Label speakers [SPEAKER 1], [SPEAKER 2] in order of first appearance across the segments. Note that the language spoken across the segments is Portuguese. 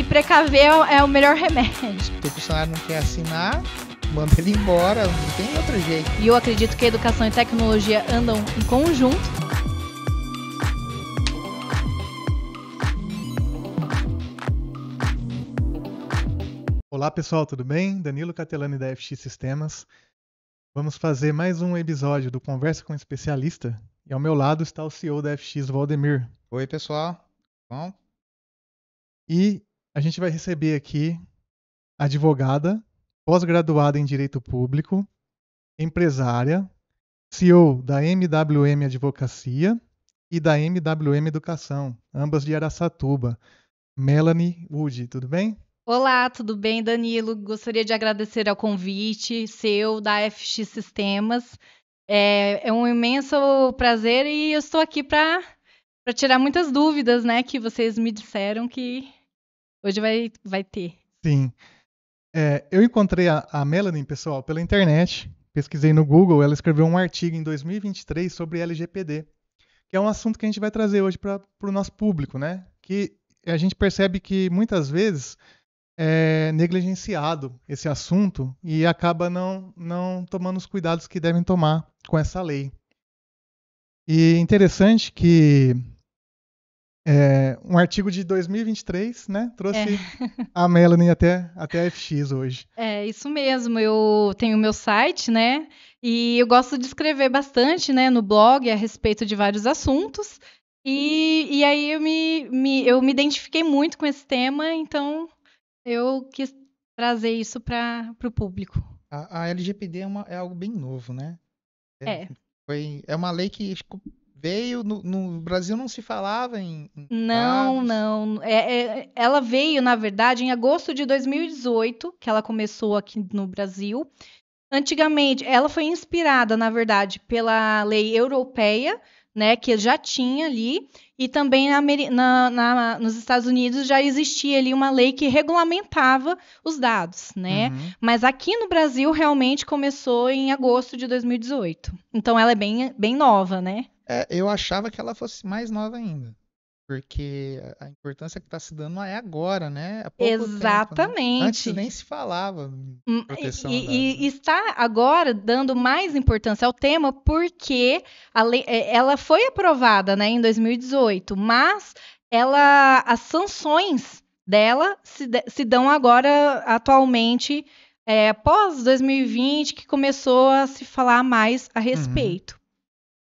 [SPEAKER 1] se precaver é o melhor remédio.
[SPEAKER 2] Se o funcionário não quer assinar, manda ele embora, não tem outro jeito.
[SPEAKER 1] E eu acredito que a educação e tecnologia andam em conjunto.
[SPEAKER 3] Olá pessoal, tudo bem? Danilo Catelani da FX Sistemas. Vamos fazer mais um episódio do Conversa com Especialista. E ao meu lado está o CEO da FX, Valdemir.
[SPEAKER 2] Oi pessoal, bom?
[SPEAKER 3] E a gente vai receber aqui advogada, pós-graduada em Direito Público, empresária, CEO da MWM Advocacia e da MWM Educação, ambas de Araçatuba, Melanie Wood, tudo bem?
[SPEAKER 1] Olá, tudo bem, Danilo? Gostaria de agradecer ao convite seu da FX Sistemas. É um imenso prazer e eu estou aqui para tirar muitas dúvidas, né, que vocês me disseram que hoje vai ter.
[SPEAKER 3] Sim. Eu encontrei a Melanie, pessoal, pela internet, pesquisei no Google, ela escreveu um artigo em 2023 sobre LGPD, que é um assunto que a gente vai trazer hoje para o nosso público, né? Que a gente percebe que muitas vezes é negligenciado esse assunto e acaba não tomando os cuidados que devem tomar com essa lei. E interessante que um artigo de 2023, né, trouxe a Melanie até a FX hoje.
[SPEAKER 1] É isso mesmo, eu tenho meu site, né, e eu gosto de escrever bastante, né, no blog a respeito de vários assuntos, e aí eu me identifiquei muito com esse tema, então eu quis trazer isso para o público.
[SPEAKER 2] A LGPD é algo bem novo, né?
[SPEAKER 1] É.
[SPEAKER 2] É uma lei que veio, no Brasil não se falava em
[SPEAKER 1] Não,
[SPEAKER 2] dados.
[SPEAKER 1] não. Ela veio, na verdade, em agosto de 2018, que ela começou aqui no Brasil. Antigamente, ela foi inspirada, na verdade, pela lei europeia, né, que já tinha ali, e também nos Estados Unidos já existia ali uma lei que regulamentava os dados, né?
[SPEAKER 3] Uhum.
[SPEAKER 1] Mas aqui no Brasil realmente começou em agosto de 2018. Então ela é bem, bem nova, né?
[SPEAKER 2] Eu achava que ela fosse mais nova ainda. Porque a importância que está se dando é agora, né? Há pouco tempo, né? Antes
[SPEAKER 1] Exatamente.
[SPEAKER 2] nem se falava em proteção a dados,
[SPEAKER 1] E
[SPEAKER 2] né?
[SPEAKER 1] está agora dando mais importância ao tema porque a lei, ela foi aprovada, né, em 2018, mas as sanções dela se dão agora atualmente, após 2020, que começou a se falar mais a respeito.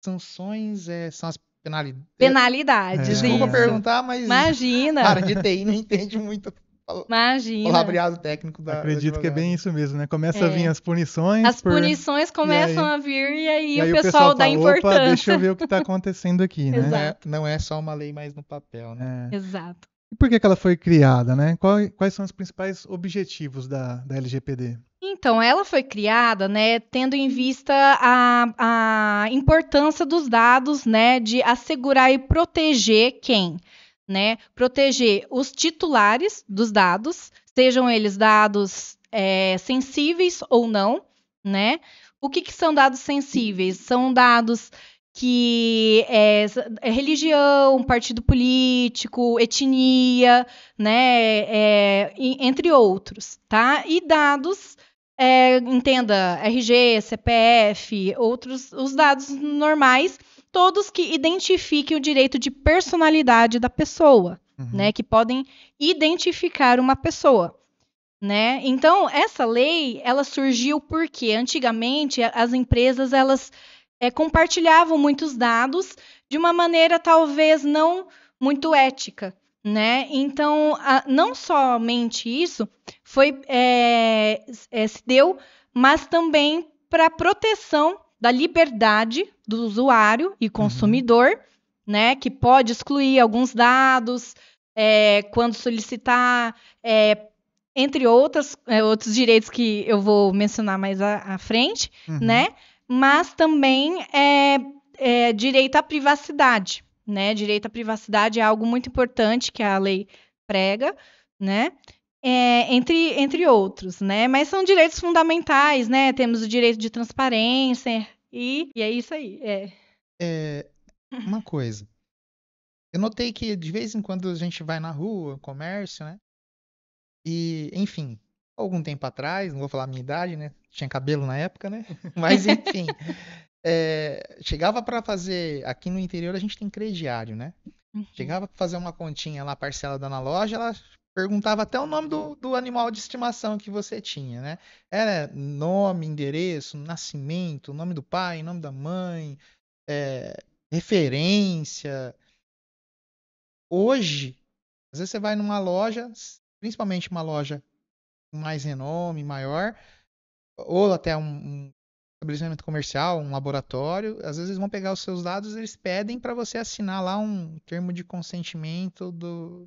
[SPEAKER 2] Sanções são as penalidades.
[SPEAKER 1] Penalidades,
[SPEAKER 2] Desculpa
[SPEAKER 1] isso.
[SPEAKER 2] perguntar, mas
[SPEAKER 1] Imagina.
[SPEAKER 2] a área de TI não entende muito o
[SPEAKER 1] Imagina.
[SPEAKER 2] palavreado técnico da
[SPEAKER 3] Acredito que é bem
[SPEAKER 2] advogada.
[SPEAKER 3] isso mesmo, né? Começa a vir as punições.
[SPEAKER 1] As punições começam
[SPEAKER 3] e
[SPEAKER 1] a vir e aí
[SPEAKER 3] aí
[SPEAKER 1] o pessoal dá
[SPEAKER 3] fala,
[SPEAKER 1] importância.
[SPEAKER 3] opa, deixa eu ver o que está acontecendo aqui, né?
[SPEAKER 1] Exato.
[SPEAKER 2] Não é só uma lei mais no papel, né?
[SPEAKER 1] Exato.
[SPEAKER 3] E por que ela foi criada, né? Quais são os principais objetivos da LGPD?
[SPEAKER 1] Então, ela foi criada, né, tendo em vista a importância dos dados, né, de assegurar e proteger quem, né? Proteger os titulares dos dados, sejam eles dados sensíveis ou não, né? O que são dados sensíveis? São dados que religião, partido político, etnia, né, entre outros, tá? E dados entenda, RG, CPF, os dados normais, todos que identifiquem o direito de personalidade da pessoa, né, que podem identificar uma pessoa, né? Então, essa lei, ela surgiu porque antigamente as empresas elas compartilhavam muitos dados de uma maneira talvez não muito ética, né? Então, não somente isso se deu, mas também para a proteção da liberdade do usuário e consumidor, né? Que pode excluir alguns dados quando solicitar, entre outros direitos que eu vou mencionar mais à frente, né? Mas também direito à privacidade, né? Direito à privacidade é algo muito importante que a lei prega, né? Entre outros, né? Mas são direitos fundamentais, né? Temos o direito de transparência e é isso aí.
[SPEAKER 2] Uma coisa. Eu notei que de vez em quando a gente vai na rua, comércio, né? E, enfim, algum tempo atrás, não vou falar a minha idade, né? Tinha cabelo na época, né? Mas, enfim, chegava para fazer. Aqui no interior a gente tem crediário, né? Chegava para fazer uma continha lá, parcelada na loja, ela perguntava até o nome do animal de estimação que você tinha, né? Era nome, endereço, nascimento, nome do pai, nome da mãe, referência. Hoje, às vezes você vai numa loja, principalmente uma loja com mais renome, maior, ou até um estabelecimento comercial, um laboratório, às vezes eles vão pegar os seus dados, eles pedem para você assinar lá um termo de consentimento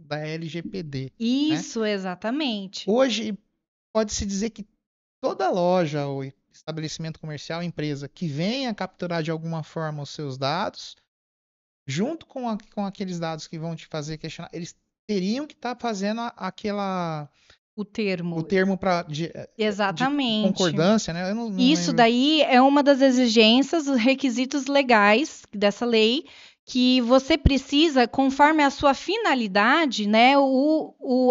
[SPEAKER 2] da LGPD.
[SPEAKER 1] Isso,
[SPEAKER 2] né?
[SPEAKER 1] Exatamente.
[SPEAKER 2] Hoje, pode-se dizer que toda loja ou estabelecimento comercial, empresa que venha capturar de alguma forma os seus dados, junto com aqueles dados que vão te fazer questionar, eles teriam que estar fazendo
[SPEAKER 1] o termo
[SPEAKER 2] de
[SPEAKER 1] Exatamente.
[SPEAKER 2] concordância, né? Eu não
[SPEAKER 1] Isso
[SPEAKER 2] lembro.
[SPEAKER 1] daí é uma das exigências, os requisitos legais dessa lei, que você precisa, conforme a sua finalidade, né?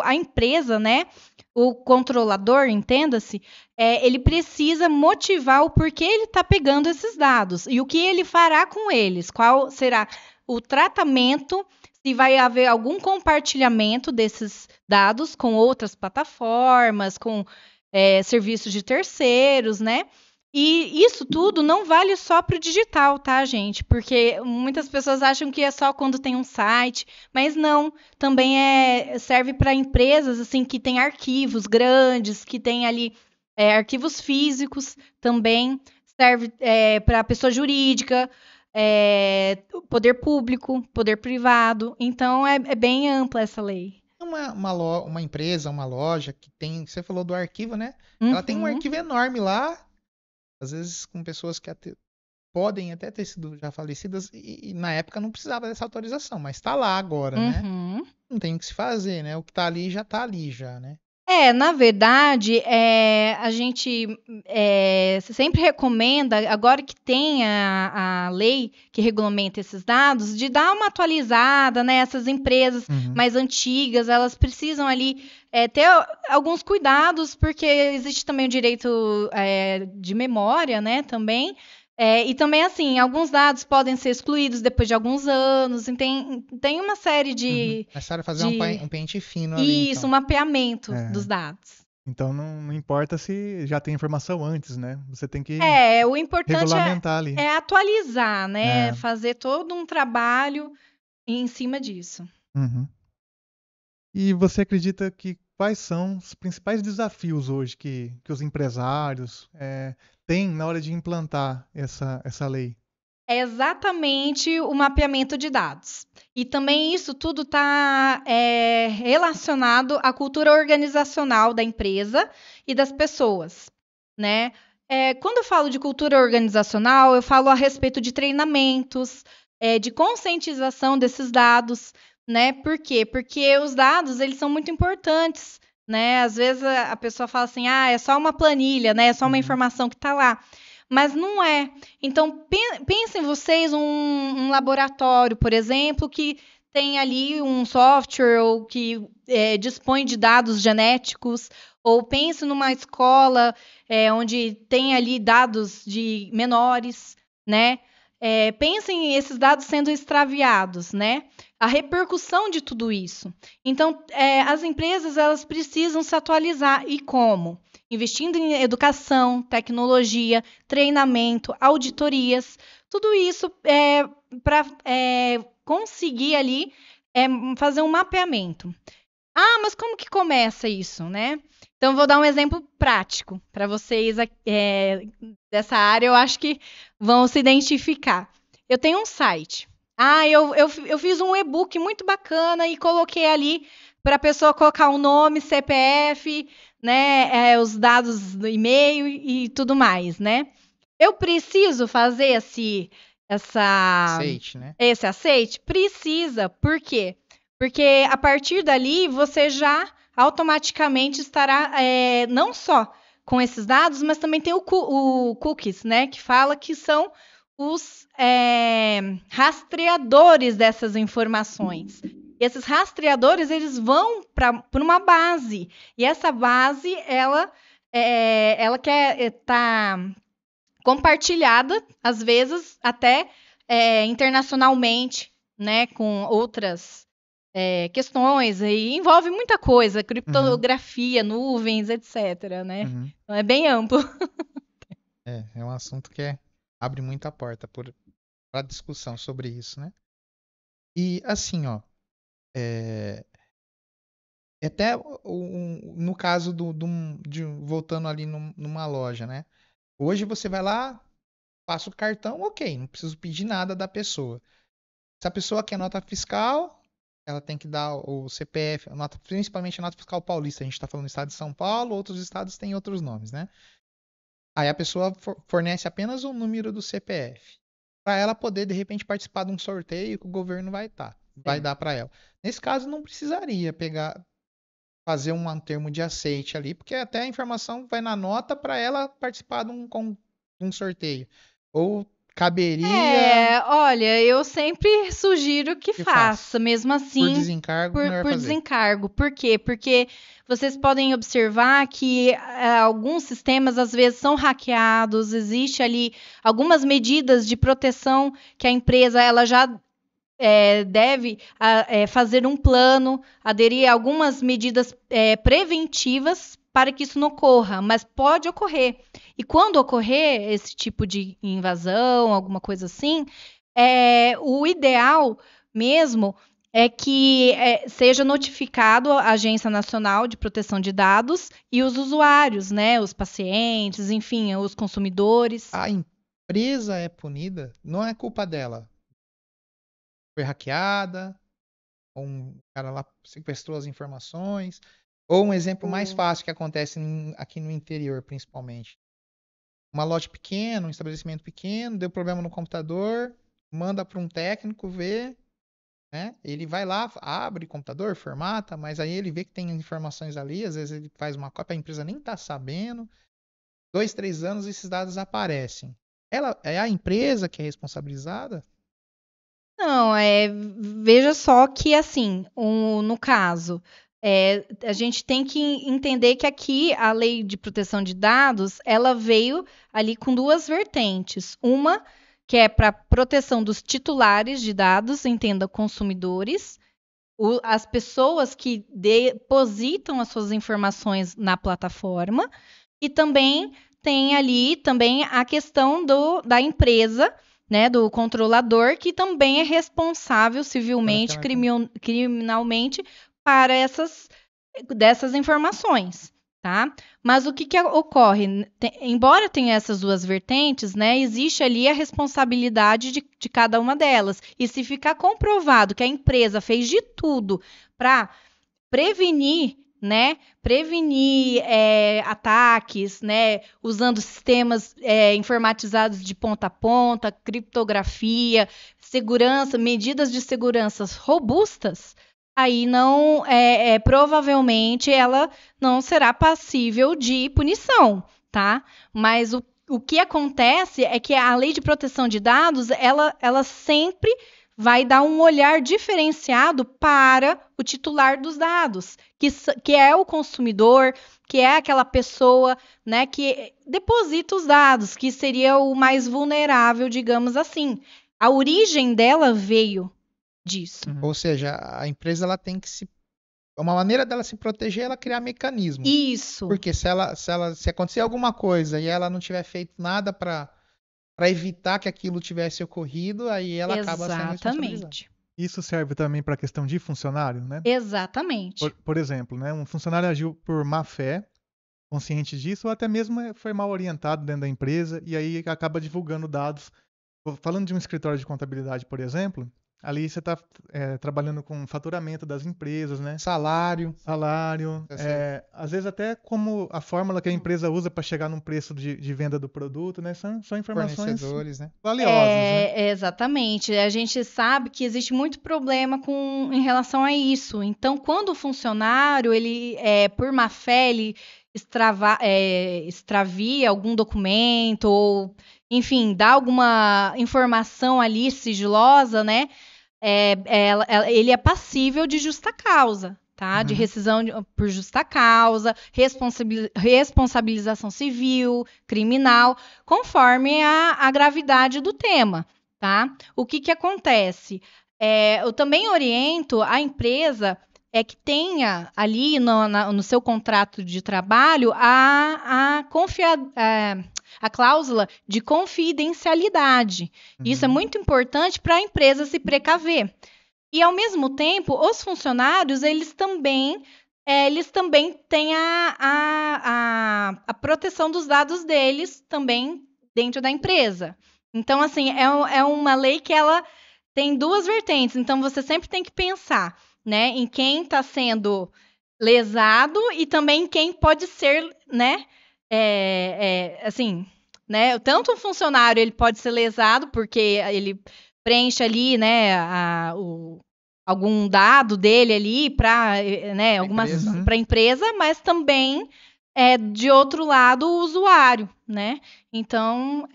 [SPEAKER 1] A empresa, né? O controlador, entenda-se, ele precisa motivar o porquê ele está pegando esses dados e o que ele fará com eles, qual será o tratamento, se vai haver algum compartilhamento desses dados com outras plataformas, com serviços de terceiros, né? E isso tudo não vale só para o digital, tá, gente? Porque muitas pessoas acham que é só quando tem um site, mas não. Também serve para empresas assim que têm arquivos grandes, que têm ali arquivos físicos também. Serve para pessoa jurídica, poder público, poder privado. Então é bem ampla essa lei.
[SPEAKER 2] Uma empresa, uma loja que tem. Você falou do arquivo, né? Ela tem um arquivo enorme lá, às vezes com pessoas que podem até ter sido já falecidas e na época não precisava dessa autorização, mas está lá agora, né? Não tem o que se fazer, né? O que está ali já, né?
[SPEAKER 1] Na verdade, a gente sempre recomenda, agora que tem a lei que regulamenta esses dados, de dar uma atualizada, né? Essas empresas mais antigas, elas precisam ali ter alguns cuidados, porque existe também o direito de memória, né? Também. E também, assim, alguns dados podem ser excluídos depois de alguns anos. Tem uma série de...
[SPEAKER 2] Necessário fazer um pente fino ali,
[SPEAKER 1] Isso, um mapeamento dos dados.
[SPEAKER 3] Então, não importa se já tem informação antes, né? Você tem que
[SPEAKER 1] o importante
[SPEAKER 3] regulamentar ali.
[SPEAKER 1] É atualizar, né? Fazer todo um trabalho em cima disso.
[SPEAKER 3] E você acredita que quais são os principais desafios hoje que os empresários têm na hora de implantar essa lei?
[SPEAKER 1] É exatamente o mapeamento de dados. E também isso tudo está relacionado à cultura organizacional da empresa e das pessoas, né? Quando eu falo de cultura organizacional, eu falo a respeito de treinamentos, de conscientização desses dados, né? Por quê? Porque os dados, eles são muito importantes, né? Às vezes a pessoa fala assim, é só uma planilha, né? É só uma informação que está lá. Mas não é. Então, pensem vocês um laboratório, por exemplo, que tem ali um software ou que dispõe de dados genéticos, ou pense numa escola onde tem ali dados de menores, né? Pensem esses dados sendo extraviados, né? A repercussão de tudo isso. Então, as empresas elas precisam se atualizar. E como? Investindo em educação, tecnologia, treinamento, auditorias, tudo isso para conseguir ali fazer um mapeamento. Mas como que começa isso, né? Então, vou dar um exemplo prático para vocês dessa área, eu acho que vão se identificar. Eu tenho um site. Eu fiz um e-book muito bacana e coloquei ali para a pessoa colocar o nome, CPF, né, os dados do e-mail e tudo mais, né? Eu preciso fazer esse
[SPEAKER 2] aceite, né?
[SPEAKER 1] Esse aceite? Precisa. Por quê? Porque a partir dali você já automaticamente estará não só com esses dados, mas também tem o cookies, né? Que fala que são os rastreadores dessas informações. E esses rastreadores, eles vão para uma base. E essa base, ela quer estar compartilhada, às vezes, até internacionalmente, né, com outras questões. E envolve muita coisa, criptografia, nuvens, etc., né? Então, é bem amplo.
[SPEAKER 2] É um assunto que abre muita porta para discussão sobre isso, né? E assim, ó, até no caso voltando ali numa loja, né? Hoje você vai lá, passa o cartão, ok, não preciso pedir nada da pessoa. Se a pessoa quer nota fiscal, ela tem que dar o CPF, principalmente a nota fiscal paulista. A gente está falando do estado de São Paulo, outros estados têm outros nomes, né? Aí a pessoa fornece apenas o número do CPF para ela poder, de repente, participar de um sorteio que o governo vai dar para ela. Nesse caso, não precisaria fazer um termo de aceite ali, porque até a informação vai na nota para ela participar de um sorteio. Ou caberia...
[SPEAKER 1] Olha, eu sempre sugiro que faça, mesmo assim.
[SPEAKER 2] Por desencargo, melhor
[SPEAKER 1] por
[SPEAKER 2] fazer.
[SPEAKER 1] desencargo. Por quê? Porque vocês podem observar que alguns sistemas às vezes são hackeados, existe ali algumas medidas de proteção que a empresa ela já deve fazer um plano, aderir a algumas medidas preventivas para que isso não ocorra, mas pode ocorrer. E quando ocorrer esse tipo de invasão, alguma coisa assim, o ideal mesmo é que seja notificado a Agência Nacional de Proteção de Dados e os usuários, né, os pacientes, enfim, os consumidores.
[SPEAKER 2] A empresa é punida, não é culpa dela. Foi hackeada, ou um cara lá sequestrou as informações, ou um exemplo mais fácil que acontece aqui no interior, principalmente. Uma loja pequena, um estabelecimento pequeno, deu problema no computador, manda para um técnico ver, né? Ele vai lá, abre o computador, formata, mas aí ele vê que tem informações ali, às vezes ele faz uma cópia, a empresa nem está sabendo. 2, 3 anos esses dados aparecem. É a empresa que é responsabilizada?
[SPEAKER 1] Não, veja só que, assim, no caso, a gente tem que entender que aqui a Lei de Proteção de Dados, ela veio ali com duas vertentes. Uma que é para proteção dos titulares de dados, entenda, consumidores, as pessoas que depositam as suas informações na plataforma, e também tem ali também a questão da empresa, né, do controlador, que também é responsável civilmente, criminalmente, para dessas informações, tá? Mas o que ocorre? Embora tenha essas duas vertentes, né, existe ali a responsabilidade de cada uma delas. E se ficar comprovado que a empresa fez de tudo para prevenir, né? Prevenir ataques, né? Usando sistemas informatizados de ponta a ponta, criptografia, segurança, medidas de segurança robustas, aí não provavelmente ela não será passível de punição, tá? Mas o que acontece é que a Lei de Proteção de Dados, ela sempre vai dar um olhar diferenciado para o titular dos dados, que é o consumidor, que é aquela pessoa, né, que deposita os dados, que seria o mais vulnerável, digamos assim. A origem dela veio disso.
[SPEAKER 2] Ou seja, a empresa ela tem que uma maneira dela se proteger é ela criar mecanismos.
[SPEAKER 1] Isso.
[SPEAKER 2] Porque se acontecer alguma coisa e ela não tiver feito nada para evitar que aquilo tivesse ocorrido, aí ela acaba sendo responsabilizada.
[SPEAKER 3] Isso serve também para a questão de funcionário, né?
[SPEAKER 1] Exatamente.
[SPEAKER 3] Por exemplo, né, um funcionário agiu por má fé, consciente disso, ou até mesmo foi mal orientado dentro da empresa e aí acaba divulgando dados. Falando de um escritório de contabilidade, por exemplo, ali você está trabalhando com faturamento das empresas, né?
[SPEAKER 2] Salário.
[SPEAKER 3] Às vezes até como a fórmula que a empresa usa para chegar num preço de venda do produto, né? São informações
[SPEAKER 2] né?
[SPEAKER 3] valiosas. Né?
[SPEAKER 1] Exatamente. A gente sabe que existe muito problema em relação a isso. Então, quando o funcionário, ele, por má fé, ele extravia algum documento ou, enfim, dá alguma informação ali sigilosa, né? ele é passível de justa causa, tá? De rescisão por justa causa, responsabilização civil, criminal, conforme a gravidade do tema, tá? O que acontece? Eu também oriento a empresa que tenha ali no seu contrato de trabalho a cláusula de confidencialidade. Isso é muito importante para a empresa se precaver. E, ao mesmo tempo, os funcionários, eles também têm a proteção dos dados deles também dentro da empresa. Então, assim, é uma lei que ela tem duas vertentes. Então, você sempre tem que pensar, né, em quem está sendo lesado e também em quem pode ser, né, assim, né, tanto um funcionário ele pode ser lesado porque ele preenche ali, né, algum dado dele ali para, né, para a empresa, mas também de outro lado o usuário, né? Então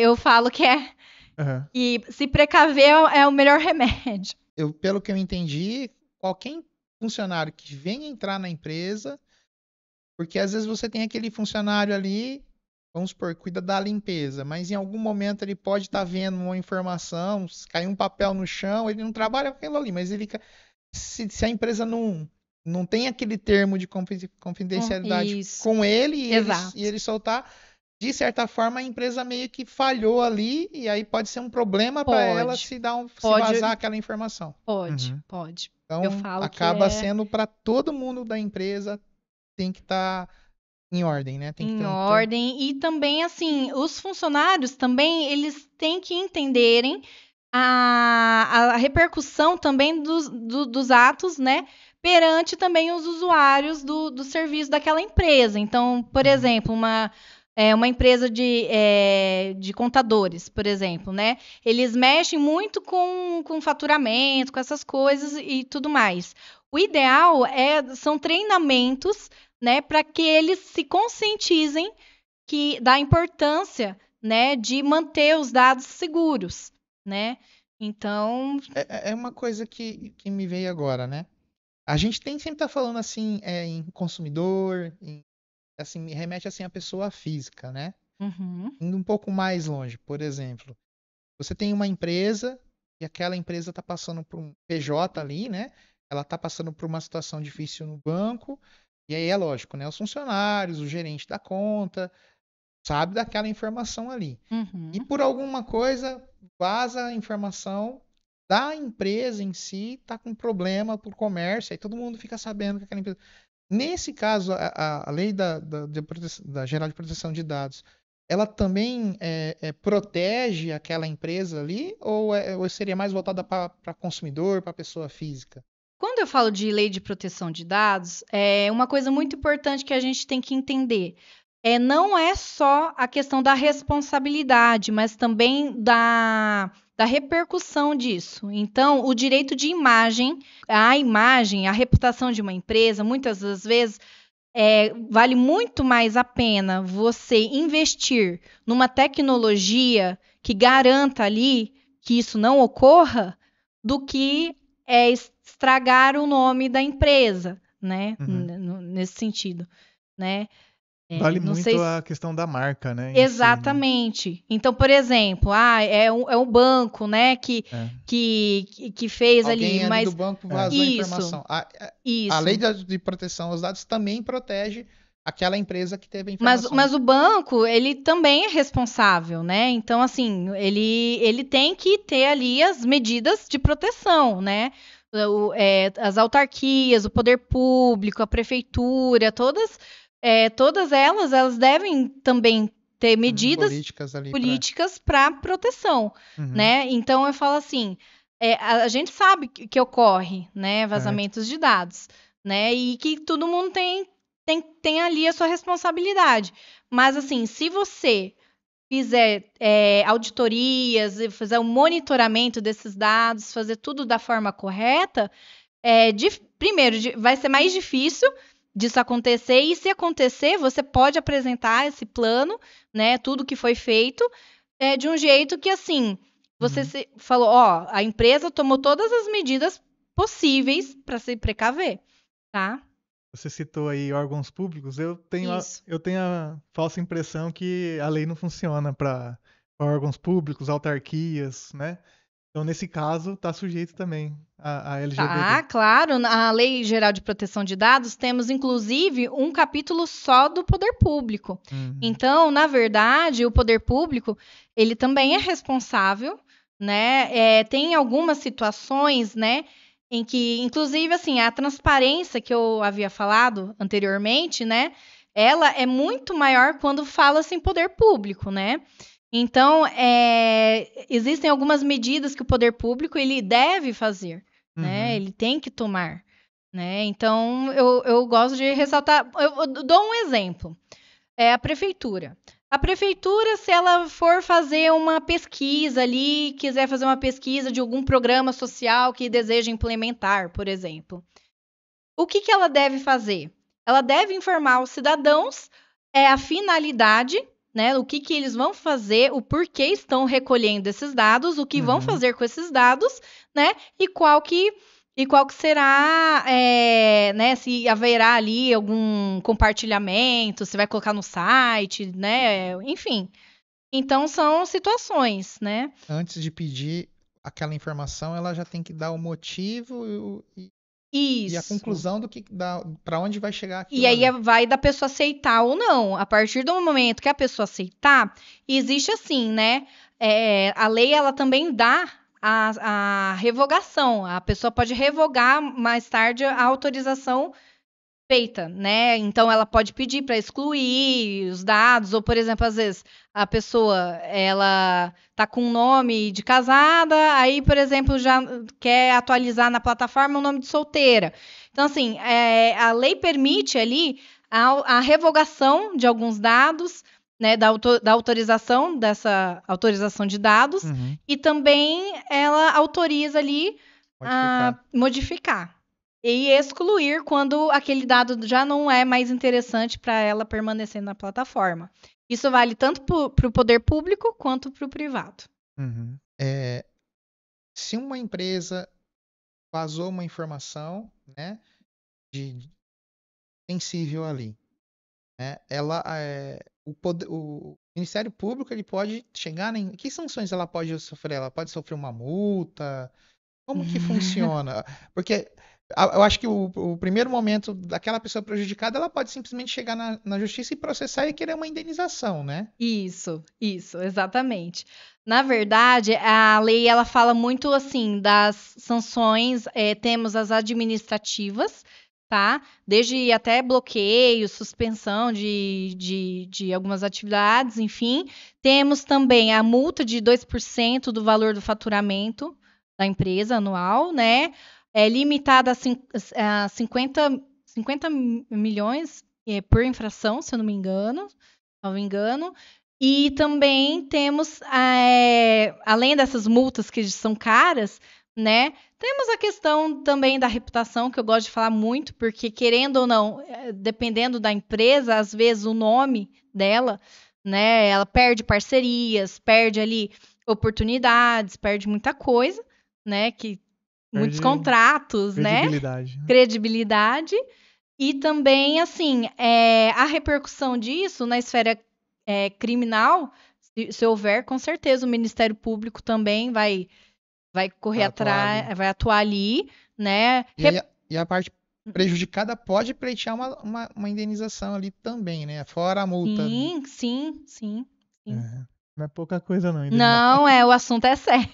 [SPEAKER 1] eu falo que que se precaver é o melhor remédio.
[SPEAKER 2] Pelo que eu entendi, qualquer funcionário que venha entrar na empresa, porque às vezes você tem aquele funcionário ali, vamos supor, cuida da limpeza, mas em algum momento ele pode estar vendo uma informação, se cair um papel no chão, ele não trabalha com aquilo ali, mas se a empresa não tem aquele termo de confidencialidade com ele e ele soltar, de certa forma a empresa meio que falhou ali e aí pode ser um problema para ela se vazar aquela informação.
[SPEAKER 1] Pode.
[SPEAKER 2] Então acaba sendo para todo mundo da empresa, tem que estar em ordem, né? Tem que ter
[SPEAKER 1] ordem. E também, assim, os funcionários também, eles têm que entenderem a repercussão também dos atos, né? Perante também os usuários do serviço daquela empresa. Então, por exemplo, uma empresa de contadores, por exemplo, né? Eles mexem muito com faturamento, com essas coisas e tudo mais. O ideal são treinamentos, né, para que eles se conscientizem da importância, né, de manter os dados seguros, né? Então
[SPEAKER 2] é uma coisa que me veio agora, né? A gente sempre tá falando assim em consumidor, assim, me remete assim à pessoa física, né? Indo um pouco mais longe, por exemplo, você tem uma empresa e aquela empresa está passando por um PJ ali, né? Ela está passando por uma situação difícil no banco. E aí é lógico, né? Os funcionários, o gerente da conta, sabe daquela informação ali. E por alguma coisa, vaza a informação da empresa em si, tá com problema por comércio, aí todo mundo fica sabendo que aquela empresa... Nesse caso, a lei da Geral de Proteção de Dados, ela também protege aquela empresa ali, ou seria mais voltada para consumidor, para pessoa física?
[SPEAKER 1] Quando eu falo de lei de proteção de dados, uma coisa muito importante que a gente tem que entender não é só a questão da responsabilidade, mas também da repercussão disso. Então, o direito de imagem, a reputação de uma empresa, muitas das vezes vale muito mais a pena você investir numa tecnologia que garanta ali que isso não ocorra do que estragar o nome da empresa, né? Nesse sentido, né?
[SPEAKER 3] Vale muito a questão da marca, né?
[SPEAKER 1] Exatamente. Si, né? Então, por exemplo, é um banco, né, que fez
[SPEAKER 2] alguém
[SPEAKER 1] ali, mas
[SPEAKER 2] do banco vazou a informação. A lei de proteção aos dados também protege aquela empresa que teve a informação.
[SPEAKER 1] Mas o banco, ele também é responsável, né? Então, assim, ele tem que ter ali as medidas de proteção, né? As autarquias, o poder público, a prefeitura, todas elas devem também ter medidas políticas para proteção, né? Então eu falo assim, a gente sabe que ocorre, né, vazamentos de dados, né? E que todo mundo tem ali a sua responsabilidade. Mas assim, se você fizer auditorias, fazer o monitoramento desses dados, fazer tudo da forma correta, primeiro, vai ser mais difícil disso acontecer, e se acontecer, você pode apresentar esse plano, né, tudo que foi feito, de um jeito que, assim, Você falou, ó, a empresa tomou todas as medidas possíveis para se precaver, tá?
[SPEAKER 3] Você citou aí órgãos públicos. Eu tenho
[SPEAKER 1] Isso.
[SPEAKER 3] a falsa impressão que a lei não funciona para órgãos públicos, autarquias, né? Então, nesse caso, está sujeito também à LGPD.
[SPEAKER 1] Tá, claro. Na Lei Geral de Proteção de Dados, temos inclusive um capítulo só do poder público. Então, na verdade, o poder público, ele também é responsável, né? Tem algumas situações, né, em que, inclusive, assim, a transparência que eu havia falado anteriormente, né, ela é muito maior quando fala-se em poder público, né? Então, existem algumas medidas que o poder público ele deve fazer, né? Ele tem que tomar, né? Então, eu gosto de ressaltar. Eu dou um exemplo. É a prefeitura. A prefeitura, se ela for fazer uma pesquisa ali, quiser fazer uma pesquisa de algum programa social que deseja implementar, por exemplo, o que ela deve fazer? Ela deve informar os cidadãos a finalidade, né? O que eles vão fazer, o porquê estão recolhendo esses dados, o que vão fazer com esses dados, né? E qual que será, né? Se haverá ali algum compartilhamento, se vai colocar no site, né? Enfim. Então são situações, né?
[SPEAKER 2] Antes de pedir aquela informação, ela já tem que dar o motivo e a
[SPEAKER 1] Isso.
[SPEAKER 2] conclusão do que para onde vai chegar aquilo
[SPEAKER 1] E aí
[SPEAKER 2] ali.
[SPEAKER 1] vai da pessoa aceitar ou não. A partir do momento que a pessoa aceitar, existe assim, né? A lei ela também dá a revogação. A pessoa pode revogar mais tarde a autorização feita, né? Então ela pode pedir para excluir os dados, ou, por exemplo, às vezes a pessoa ela tá com um nome de casada, aí, por exemplo, já quer atualizar na plataforma o nome de solteira. Então, assim, a lei permite ali a revogação de alguns dados, né, da autorização dessa autorização de dados, e também ela autoriza ali a modificar. E excluir quando aquele dado já não é mais interessante para ela permanecer na plataforma. Isso vale tanto para o poder público quanto para o privado.
[SPEAKER 2] Se uma empresa vazou uma informação, né, sensível ali, né, o Ministério Público ele pode chegar em que sanções ela pode sofrer? Ela pode sofrer uma multa? Como que funciona? Porque eu acho que o primeiro momento daquela pessoa prejudicada, ela pode simplesmente chegar na justiça e processar e querer uma indenização, né?
[SPEAKER 1] Isso, exatamente. Na verdade, a lei ela fala muito assim das sanções, temos as administrativas, tá? Desde até bloqueio, suspensão de algumas atividades, enfim. Temos também a multa de 2% do valor do faturamento da empresa anual, né? É limitada a 50 milhões por infração, se eu não me engano. E também temos, além dessas multas que são caras, né? Temos a questão também da reputação, que eu gosto de falar muito, porque querendo ou não, dependendo da empresa, às vezes o nome dela, né? Ela perde parcerias, perde ali oportunidades, perde muita coisa, né? Muitos contratos,
[SPEAKER 3] credibilidade,
[SPEAKER 1] né? Credibilidade. E também, assim, a repercussão disso na esfera criminal, se houver, com certeza o Ministério Público também vai correr atrás, vai atuar ali, né?
[SPEAKER 2] E a parte prejudicada pode pleitear uma indenização ali também, né? Fora a multa.
[SPEAKER 1] Sim.
[SPEAKER 3] Não é pouca coisa, não.
[SPEAKER 1] Não, o assunto é sério.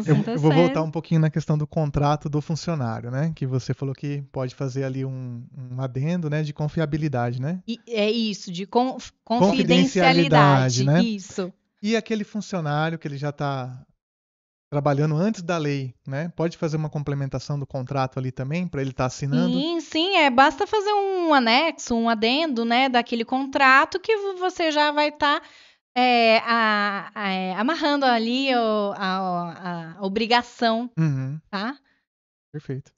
[SPEAKER 3] Eu vou voltar um pouquinho na questão do contrato do funcionário, né? Que você falou que pode fazer ali um adendo, né? De confiabilidade, né?
[SPEAKER 1] É isso, de confidencialidade,
[SPEAKER 3] né?
[SPEAKER 1] Isso.
[SPEAKER 3] E aquele funcionário que ele já está trabalhando antes da lei, né? Pode fazer uma complementação do contrato ali também, para ele estar assinando?
[SPEAKER 1] Sim, basta fazer um anexo, um adendo, né, daquele contrato que você já vai estar amarrando ali a obrigação, tá?
[SPEAKER 2] Perfeito.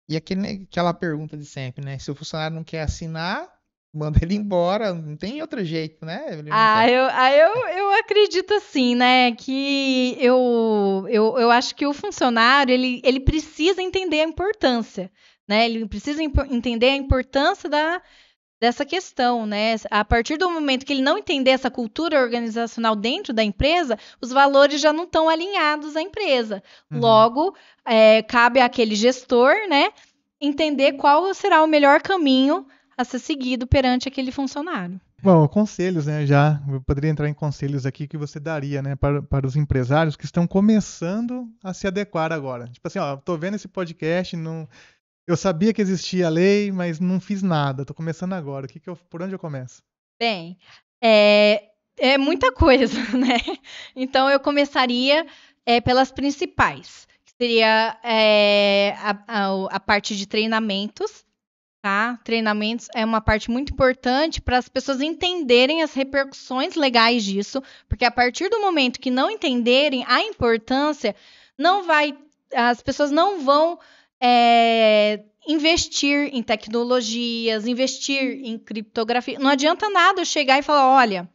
[SPEAKER 2] E aquela pergunta de sempre, né? Se o funcionário não quer assinar, manda ele embora, não tem outro jeito, né? Ele não
[SPEAKER 1] Ah,
[SPEAKER 2] quer.
[SPEAKER 1] eu acredito assim, né? Que eu acho que o funcionário ele precisa entender a importância, né? Ele precisa entender a importância dessa questão, né? A partir do momento que ele não entender essa cultura organizacional dentro da empresa, os valores já não estão alinhados à empresa.
[SPEAKER 3] Uhum.
[SPEAKER 1] Logo, cabe àquele gestor, né, entender qual será o melhor caminho a ser seguido perante aquele funcionário.
[SPEAKER 3] Bom, conselhos, né? Já eu poderia entrar em conselhos aqui que você daria, né, para os empresários que estão começando a se adequar agora. Tipo assim, ó, tô vendo esse podcast, não, eu sabia que existia a lei, mas não fiz nada. Tô começando agora. Por onde eu começo?
[SPEAKER 1] Bem, é muita coisa, né? Então eu começaria pelas principais, que seria a parte de treinamentos, tá? Treinamentos é uma parte muito importante para as pessoas entenderem as repercussões legais disso, porque a partir do momento que não entenderem a importância, não vai, as pessoas não vão investir em tecnologias, investir em criptografia. Não adianta nada eu chegar e falar, olha,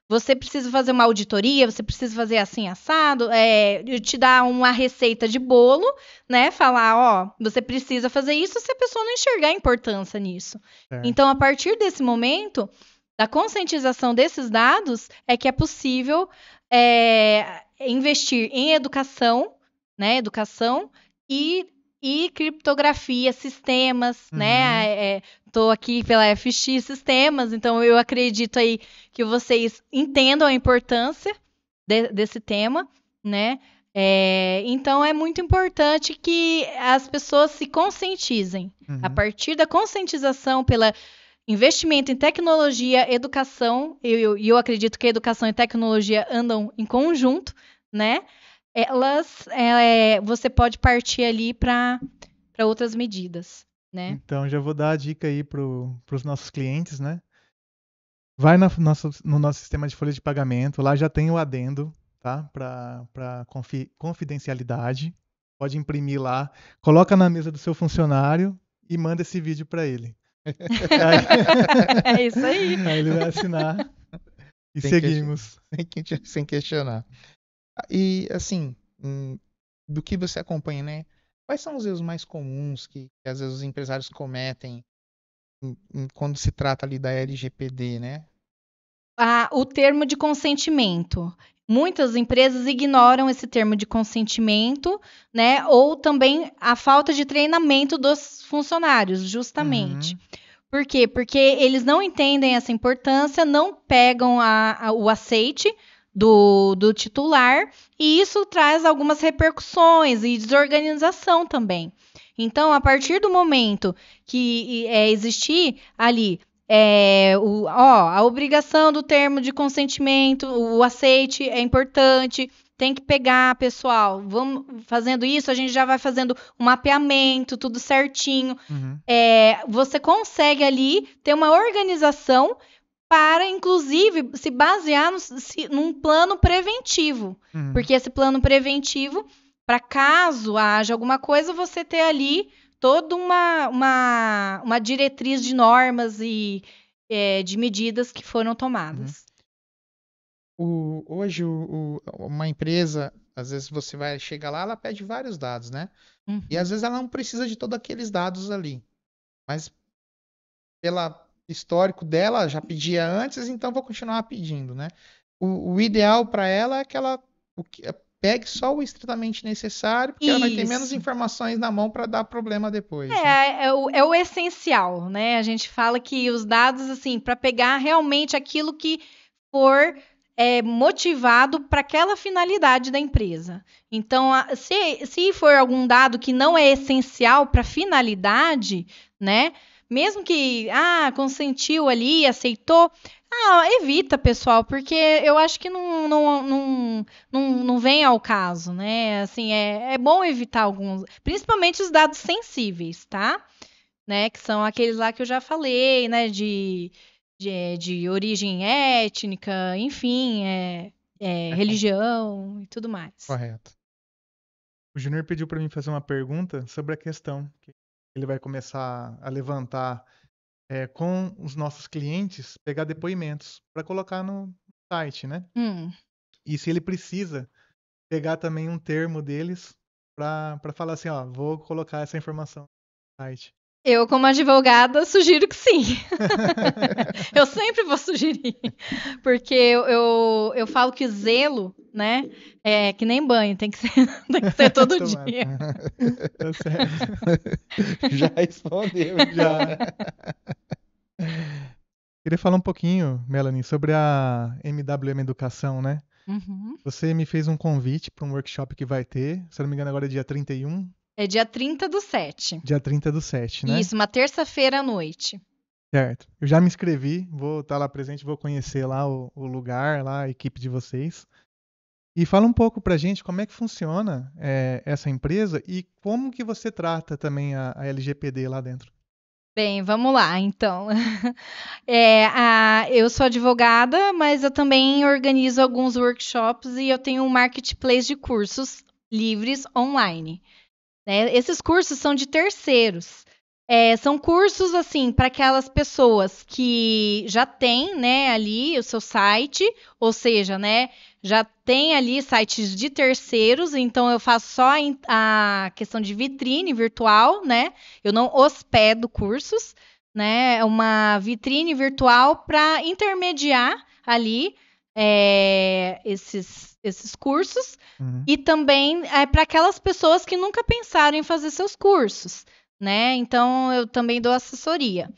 [SPEAKER 1] você precisa fazer uma auditoria, você precisa fazer assim assado, eu te dar uma receita de bolo, né? Falar, ó, você precisa fazer isso se a pessoa não enxergar a importância nisso.
[SPEAKER 3] Certo.
[SPEAKER 1] Então, a partir desse momento, da conscientização desses dados, é que é possível investir em educação, né? Educação e criptografia, sistemas,
[SPEAKER 3] Uhum.
[SPEAKER 1] né? Estou aqui pela FX Sistemas, então eu acredito aí que vocês entendam a importância desse tema, né? Então é muito importante que as pessoas se conscientizem. A
[SPEAKER 3] Uhum.
[SPEAKER 1] partir da conscientização pelo investimento em tecnologia, educação, e eu acredito que a educação e tecnologia andam em conjunto, né? Você pode partir ali para outras medidas, né?
[SPEAKER 3] Então, já vou dar a dica aí para os nossos clientes, né? No nosso sistema de folha de pagamento, lá já tem o adendo, tá? Para confidencialidade. Pode imprimir lá, coloca na mesa do seu funcionário e manda esse vídeo para ele. Aí,
[SPEAKER 1] É isso aí.
[SPEAKER 3] aí ele vai assinar e
[SPEAKER 2] Sem
[SPEAKER 3] seguimos.
[SPEAKER 2] sem questionar. E, assim, do que você acompanha, né? Quais são os erros mais comuns que às vezes os empresários cometem quando se trata ali da LGPD, né?
[SPEAKER 1] O termo de consentimento. Muitas empresas ignoram esse termo de consentimento, né? Ou também a falta de treinamento dos funcionários, justamente.
[SPEAKER 3] Uhum.
[SPEAKER 1] Por quê? Porque eles não entendem essa importância, não pegam o aceite do titular, e isso traz algumas repercussões e desorganização também. Então, a partir do momento que existir ali a obrigação do termo de consentimento, o aceite é importante, tem que pegar, pessoal. Vamos fazendo isso, a gente já vai fazendo um mapeamento, tudo certinho.
[SPEAKER 3] Uhum.
[SPEAKER 1] Você consegue ali ter uma organização para, inclusive, se basear num plano preventivo.
[SPEAKER 3] Uhum.
[SPEAKER 1] Porque esse plano preventivo, para caso haja alguma coisa, você ter ali toda uma diretriz de normas e de medidas que foram
[SPEAKER 3] Uhum.
[SPEAKER 1] tomadas.
[SPEAKER 2] Hoje, uma empresa, às vezes você vai chegar lá, ela pede vários dados, né? E
[SPEAKER 1] Uhum.
[SPEAKER 2] às vezes ela não precisa de todos aqueles dados ali. Mas pela histórico dela, já pedia antes, então vou continuar pedindo, né? O ideal para ela é que ela pegue só o estritamente necessário, porque ela vai ter menos
[SPEAKER 1] Isso.
[SPEAKER 2] informações na mão para dar problema depois, né?
[SPEAKER 1] É o essencial, né? A gente fala que os dados, assim, para pegar realmente aquilo que for motivado para aquela finalidade da empresa. Então, se for algum dado que não é essencial para a finalidade, né? Mesmo que, consentiu ali, aceitou, evita, pessoal, porque eu acho que não vem ao caso, né? Assim, é bom evitar alguns, principalmente os dados sensíveis, tá? Né? Que são aqueles lá que eu já falei, né? De origem étnica, enfim, religião e tudo mais.
[SPEAKER 2] Correto.
[SPEAKER 3] O Júnior pediu para mim fazer uma pergunta sobre a questão que ele vai começar a levantar com os nossos clientes, pegar depoimentos para colocar no site, né? E se ele precisa, pegar também um termo deles para falar assim, ó, vou colocar essa informação no site.
[SPEAKER 1] Eu, como advogada, sugiro que sim. Eu sempre vou sugerir. Porque eu falo que zelo, né? É que nem banho, tem que ser todo dia.
[SPEAKER 3] Tá certo.
[SPEAKER 2] Já respondeu.
[SPEAKER 3] Já. Queria falar um pouquinho, Melanie, sobre a MWM Educação, né? Você me fez um convite para um workshop que vai ter, se eu não me engano agora é dia 31.
[SPEAKER 1] É dia 30/7.
[SPEAKER 3] Dia 30/7, né?
[SPEAKER 1] Isso, uma terça-feira à noite.
[SPEAKER 3] Certo. Eu já me inscrevi, vou estar lá presente, vou conhecer lá o lugar, lá a equipe de vocês. E fala um pouco pra gente como é que funciona essa empresa e como que você trata também a LGPD lá dentro.
[SPEAKER 1] Bem, vamos lá, então. Eu sou advogada, mas eu também organizo alguns workshops e eu tenho um marketplace de cursos livres online. Né? Esses cursos são de terceiros. São cursos, assim, para aquelas pessoas que já têm, né, ali o seu site, ou seja, né, já tem ali sites de terceiros, então eu faço só a questão de vitrine virtual, né? Eu não hospedo cursos, né? É uma vitrine virtual para intermediar ali esses cursos. E também para aquelas pessoas que nunca pensaram em fazer seus cursos, né? Então eu também dou assessoria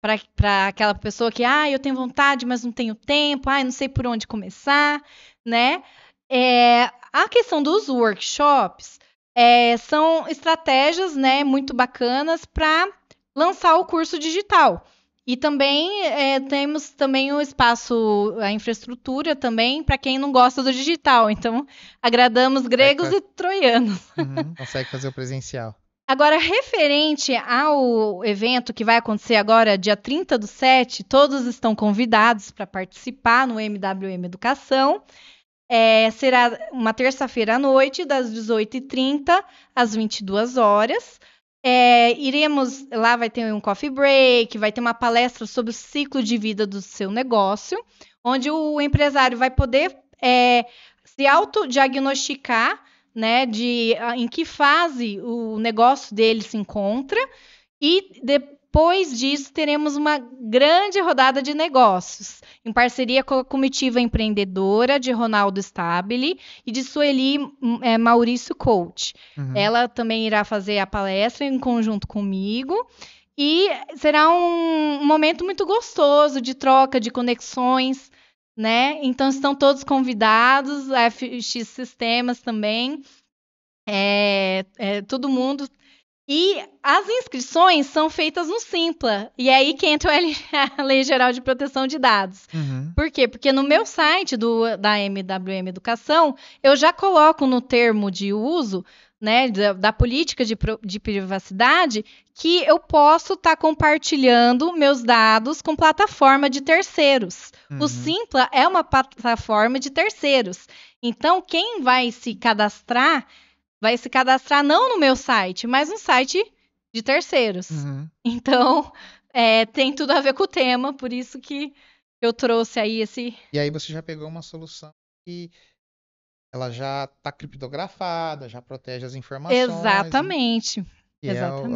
[SPEAKER 1] para aquela pessoa que, eu tenho vontade, mas não tenho tempo, não sei por onde começar, né? A questão dos workshops são estratégias, né, muito bacanas para lançar o curso digital. E também temos também o espaço, a infraestrutura também, para quem não gosta do digital. Então, agradamos gregos e troianos.
[SPEAKER 2] Consegue fazer o presencial.
[SPEAKER 1] Agora, referente ao evento que vai acontecer agora, dia 30/7, todos estão convidados para participar no MWM Educação. Será uma terça-feira à noite, das 18h30 às 22h. Lá vai ter um coffee break, vai ter uma palestra sobre o ciclo de vida do seu negócio, onde o empresário vai poder se autodiagnosticar, né, em que fase o negócio dele se encontra, e depois disso teremos uma grande rodada de negócios, em parceria com a comitiva empreendedora de Ronaldo Stabile e de Sueli Maurício Coach. Ela também irá fazer a palestra em conjunto comigo, e será um momento muito gostoso de troca, de conexões, né? Então estão todos convidados, a FX Sistemas também, todo mundo. E as inscrições são feitas no Simpla, e é aí que entra a Lei Geral de Proteção de Dados. Por quê? Porque no meu site da MWM Educação, eu já coloco no termo de uso, né, da política de privacidade, que eu posso estar compartilhando meus dados com plataforma de terceiros. O Simpla é uma plataforma de terceiros. Então, quem vai se cadastrar não no meu site, mas no site de terceiros. Então, tem tudo a ver com o tema, por isso que eu trouxe aí esse...
[SPEAKER 2] E aí você já pegou uma solução que ela já está criptografada, já protege as informações.
[SPEAKER 1] Exatamente.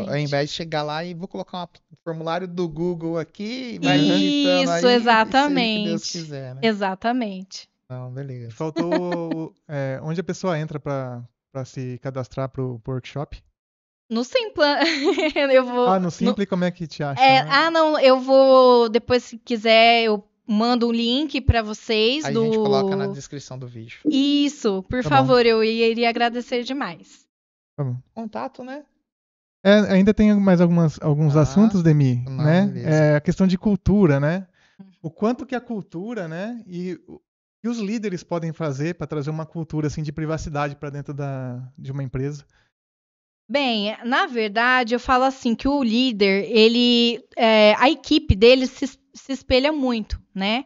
[SPEAKER 2] Ao invés de chegar lá e vou colocar um formulário do Google aqui, vai
[SPEAKER 1] digitando aí, exatamente.
[SPEAKER 2] Se Deus quiser, né?
[SPEAKER 1] Exatamente.
[SPEAKER 2] Não, beleza.
[SPEAKER 3] Faltou onde a pessoa entra para se cadastrar para o workshop?
[SPEAKER 1] No Simpla.
[SPEAKER 3] No Simpla, como é que te acha?
[SPEAKER 1] Não, eu vou, depois se quiser, eu mando um link para vocês.
[SPEAKER 2] Aí a gente coloca na descrição do vídeo.
[SPEAKER 1] Isso, por favor, eu iria agradecer demais.
[SPEAKER 3] Tá bom.
[SPEAKER 2] Contato, né?
[SPEAKER 3] Ainda tem mais alguns assuntos, Demi, né? A questão de cultura, né? O quanto que a cultura, né? E os líderes podem fazer para trazer uma cultura assim de privacidade para dentro de uma empresa?
[SPEAKER 1] Bem, na verdade, eu falo assim que o líder, a equipe dele se espelha muito, né,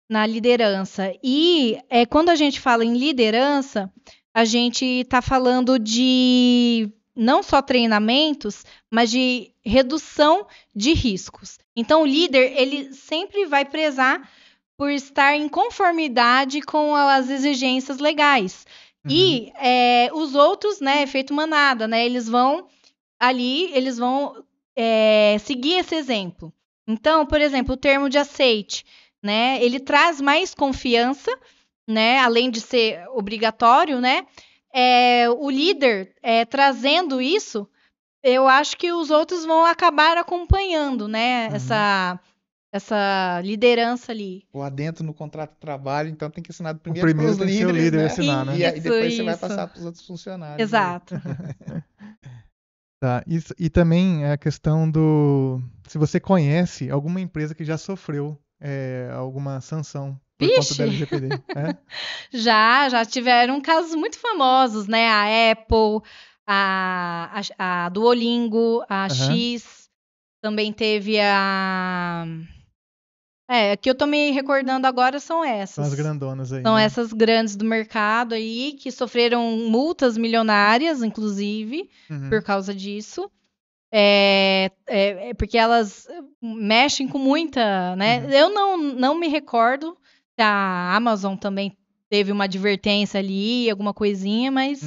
[SPEAKER 1] na liderança. E quando a gente fala em liderança, a gente está falando de não só treinamentos, mas de redução de riscos. Então, o líder, ele sempre vai prezar por estar em conformidade com as exigências legais. E os outros, né, efeito manada, né, eles vão seguir esse exemplo. Então, por exemplo, o termo de aceite, né, ele traz mais confiança, né, além de ser obrigatório, né, o líder trazendo isso, eu acho que os outros vão acabar acompanhando, né, essa liderança ali.
[SPEAKER 2] O adentro no contrato de trabalho, então tem que assinar
[SPEAKER 3] O
[SPEAKER 2] primeiro
[SPEAKER 3] primeiro
[SPEAKER 2] pelos
[SPEAKER 3] tem que ser o
[SPEAKER 2] líderes,
[SPEAKER 3] líder
[SPEAKER 2] né?
[SPEAKER 3] assinar, né?
[SPEAKER 2] E aí depois você vai
[SPEAKER 1] Isso.
[SPEAKER 2] passar para os outros funcionários.
[SPEAKER 1] Exato.
[SPEAKER 3] Tá. E também a questão se você conhece alguma empresa que já sofreu alguma sanção por conta da
[SPEAKER 1] Vixe!
[SPEAKER 3] LGPD.
[SPEAKER 1] Já tiveram casos muito famosos, né? A Apple, a Duolingo, a X, também teve que eu tô me recordando agora são essas.
[SPEAKER 3] São as grandonas aí.
[SPEAKER 1] São
[SPEAKER 3] né?
[SPEAKER 1] essas grandes do mercado aí, que sofreram multas milionárias, inclusive, por causa disso. Porque elas mexem com muita, né? Eu não me recordo se a Amazon também teve uma advertência ali, alguma coisinha, mas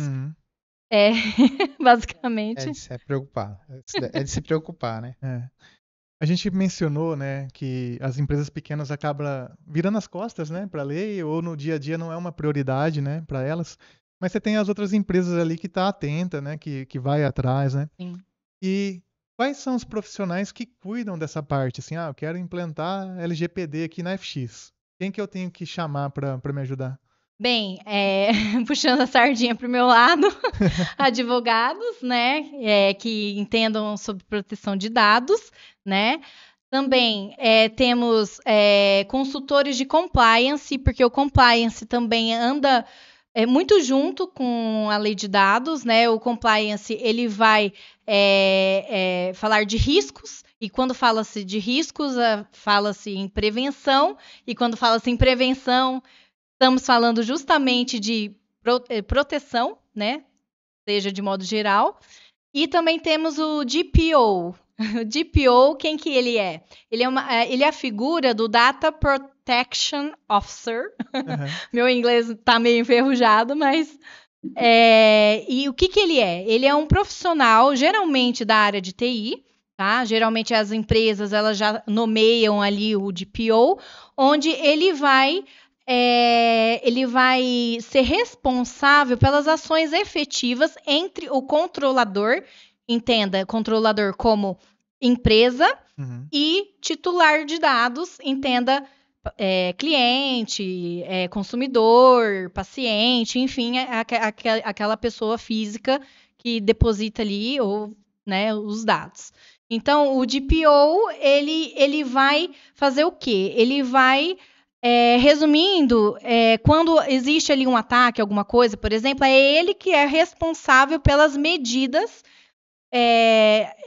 [SPEAKER 1] basicamente.
[SPEAKER 2] É de se preocupar. É de se preocupar, né?
[SPEAKER 3] A gente mencionou, né, que as empresas pequenas acabam virando as costas, né, para a lei, ou no dia a dia não é uma prioridade, né, para elas. Mas você tem as outras empresas ali que tá atenta, né, que vai atrás, né?
[SPEAKER 1] Sim.
[SPEAKER 3] E quais são os profissionais que cuidam dessa parte? Assim, eu quero implantar LGPD aqui na FX. Quem que eu tenho que chamar para me ajudar?
[SPEAKER 1] Bem, puxando a sardinha para o meu lado, advogados, né, que entendam sobre proteção de dados, né? Também temos consultores de compliance, porque o compliance também anda muito junto com a lei de dados, né? O compliance ele vai falar de riscos, e quando fala-se de riscos, fala-se em prevenção, e quando fala-se em prevenção, estamos falando justamente de proteção, né? Seja de modo geral. E também temos o DPO. O DPO, quem que ele é? Ele é a figura do Data Protection Officer. Meu inglês está meio enferrujado, mas... e o que ele é? Ele é um profissional, geralmente da área de TI, tá? Geralmente as empresas elas já nomeiam ali o DPO, onde ele vai ser responsável pelas ações efetivas entre o controlador, entenda, controlador como empresa, e titular de dados, entenda, cliente, consumidor, paciente, enfim, aquela pessoa física que deposita ali né, os dados. Então, o DPO, ele vai fazer o quê? Ele vai resumindo, quando existe ali um ataque, alguma coisa, por exemplo, é ele que é responsável pelas medidas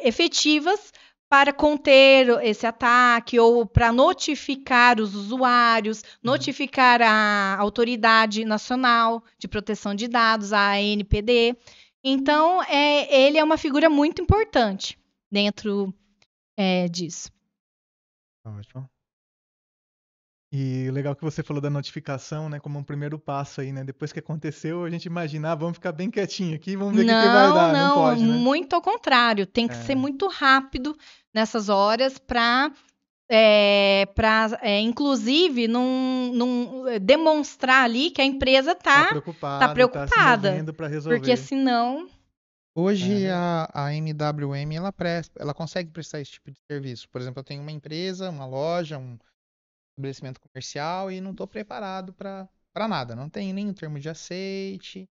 [SPEAKER 1] efetivas para conter esse ataque ou para notificar os usuários, notificar a Autoridade Nacional de Proteção de Dados, a ANPD. Então, ele é uma figura muito importante dentro disso.
[SPEAKER 3] Ótimo. E legal que você falou da notificação, né, como um primeiro passo aí, né? Depois que aconteceu, a gente imagina, vamos ficar bem quietinho aqui, vamos ver o que vai dar. Não pode, né?
[SPEAKER 1] Muito ao contrário. Tem que ser muito rápido nessas horas para inclusive, demonstrar ali que a empresa está preocupada.
[SPEAKER 3] Tá se movendo para resolver.
[SPEAKER 1] Porque senão...
[SPEAKER 2] Hoje a MWM ela consegue prestar esse tipo de serviço. Por exemplo, eu tenho uma empresa, uma loja, um estabelecimento comercial e não estou preparado para nada. Não tenho nenhum termo de aceite.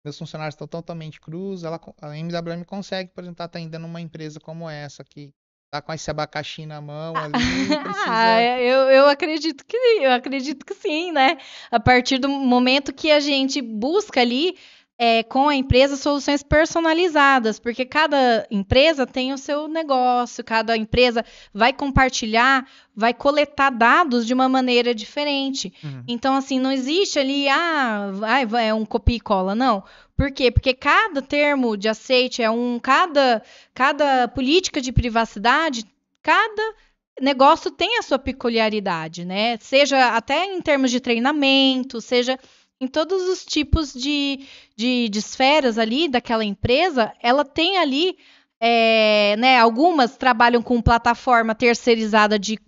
[SPEAKER 2] Meus funcionários estão totalmente crus. A MWM consegue, por exemplo, estar atendendo uma empresa como essa que tá com esse abacaxi na mão ali, precisa...
[SPEAKER 1] eu acredito que sim, né? A partir do momento que a gente busca ali com a empresa soluções personalizadas, porque cada empresa tem o seu negócio, cada empresa vai compartilhar, vai coletar dados de uma maneira diferente. Então, assim, não existe ali, é um copia e cola, não. Por quê? Porque cada termo de aceite cada política de privacidade, cada negócio tem a sua peculiaridade, né? Seja até em termos de treinamento, seja em todos os tipos de esferas ali daquela empresa, ela tem ali, né, algumas trabalham com plataforma terceirizada de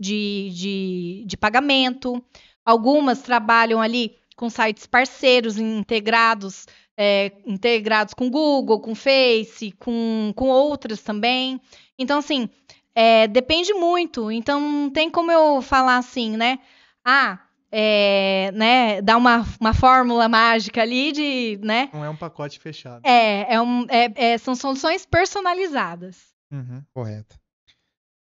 [SPEAKER 1] pagamento, algumas trabalham ali com sites parceiros integrados, integrados com Google, com Face, com outras também. Então, assim, depende muito. Então, não tem como eu falar assim, né? Né, dar uma fórmula mágica ali né?
[SPEAKER 3] Não é um pacote fechado.
[SPEAKER 1] São soluções personalizadas.
[SPEAKER 2] Correto.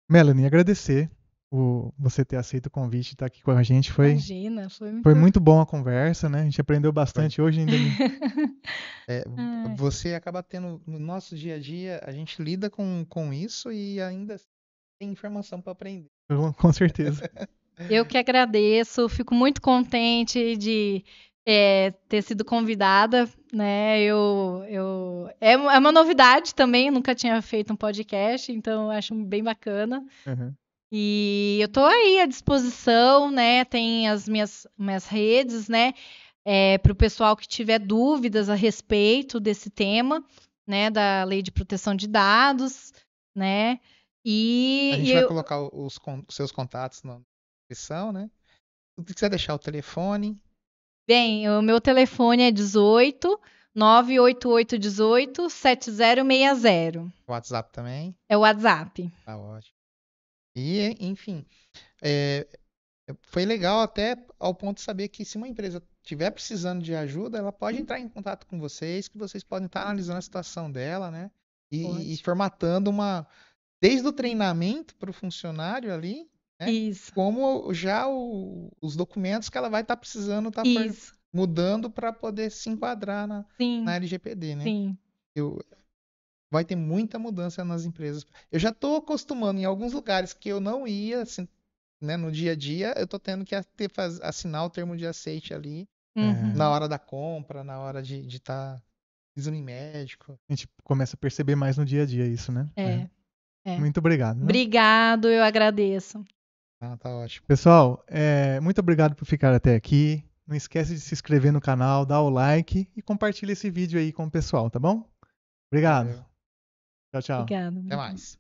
[SPEAKER 3] Melanie, agradecer por você ter aceito o convite e estar aqui com a gente.
[SPEAKER 1] Imagina,
[SPEAKER 3] foi muito bom a conversa, né? A gente aprendeu bastante hoje ainda.
[SPEAKER 2] Você acaba tendo, no nosso dia a dia, a gente lida com isso e ainda tem informação para aprender.
[SPEAKER 3] Com certeza.
[SPEAKER 1] Eu que agradeço, fico muito contente de ter sido convidada, né? É uma novidade também, nunca tinha feito um podcast, então acho bem bacana. E eu estou aí à disposição, né? Tem as minhas redes, né? Para o pessoal que tiver dúvidas a respeito desse tema, né? Da Lei de Proteção de Dados, né?
[SPEAKER 2] A gente vai colocar os seus contatos na descrição, né? Se quiser deixar o telefone.
[SPEAKER 1] Bem, o meu telefone é 18 98818 7060.
[SPEAKER 2] O WhatsApp também?
[SPEAKER 1] É o WhatsApp.
[SPEAKER 2] Tá ótimo. E, enfim, foi legal até ao ponto de saber que se uma empresa estiver precisando de ajuda, ela pode entrar em contato com vocês, que vocês podem estar analisando a situação dela, né? E formatando desde o treinamento para o funcionário ali, né?
[SPEAKER 1] Isso.
[SPEAKER 2] Como já os documentos que ela vai estar precisando estar mudando para poder se enquadrar na LGPD, né?
[SPEAKER 1] Sim.
[SPEAKER 2] Vai ter muita mudança nas empresas. Eu já estou acostumando em alguns lugares que eu não ia, assim, né, no dia a dia, eu estou tendo que assinar o termo de aceite ali na hora da compra, na hora de estar exame médico.
[SPEAKER 3] A gente começa a perceber mais no dia a dia isso, né? Muito obrigado. Né?
[SPEAKER 1] Obrigado, eu agradeço.
[SPEAKER 2] Tá ótimo.
[SPEAKER 3] Pessoal, muito obrigado por ficar até aqui. Não esquece de se inscrever no canal, dar o like e compartilha esse vídeo aí com o pessoal, tá bom? Obrigado.
[SPEAKER 2] Valeu.
[SPEAKER 3] Tchau, tchau.
[SPEAKER 1] Obrigada.
[SPEAKER 2] Até mais.